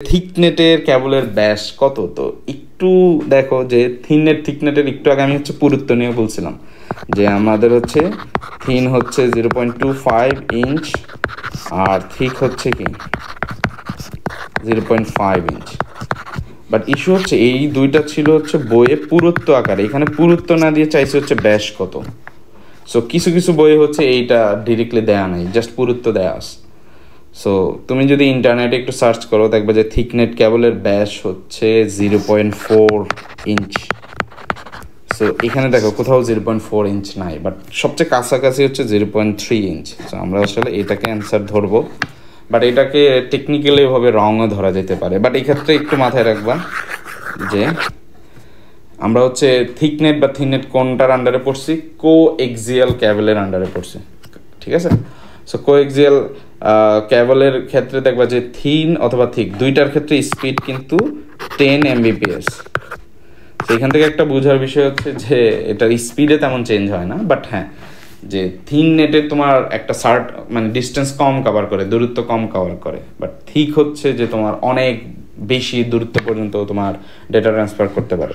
থিকনেটের কেবলের ব্যাস কত? তো একটু দেখো যে থিকনেটের একটু আগে আমি পুরুত্ব নিয়ে বলছিলাম যে আমাদের থিন 0.25 ইঞ্চ আর থিক কি 0.5 ইঞ্চ। বাট ইস্যু এই দুইটা ছিল বইয়ে পুরুত্ব আকারে, এখানে পুরুত্ব না দিয়ে চাইছে ব্যাস কত। সো কিছু কিছু বইয়ে এইটা ডিরেক্টলি দেয়া নাই, জাস্ট পুরুত্ব দেয়া আছে। সো তুমি যদি ইন্টারনেটে একটু সার্চ করো দেখবে যে থিকনেট কেবলের ব্যাস 0.4 ইঞ্চ। সো এখানে দেখো কোথাও 0.4 ইঞ্চ নাই, বাট সবচেয়ে কাছাকাছি 0.3 ইঞ্চ। সো আমরা আসলে এটাকে অ্যান্সার ধরবো, বাট এটাকে টেকনিক্যালি ভাবে রংও ধরা যেতে পারে। বাট এই ক্ষেত্রে একটু মাথায় রাখবা যে আমরা থিকনেট বা থিননেট কোনটার আন্ডারে পড়ছি, কো এক্সিয়াল কেবলের আন্ডারে পড়ছি, ঠিক আছে। সো কো এক্সিয়াল কেবলের ক্ষেত্রে দেখবা যে থিন অথবা থিক দুইটার ক্ষেত্রে স্পিড কিন্তু 10 Mbps। তো এখান থেকে একটা বোঝার বিষয় যে এটার স্পিডে তেমন চেঞ্জ হয় না, বাট হ্যাঁ যে থিন নেটে তোমার একটা ডিস্টেন্স কম কভার করে, দূরত্ব কম কভার করে, বাট থিক যে তোমার অনেক বেশি দূরত্ব পর্যন্ত তোমার ডেটা ট্রান্সফার করতে পারে।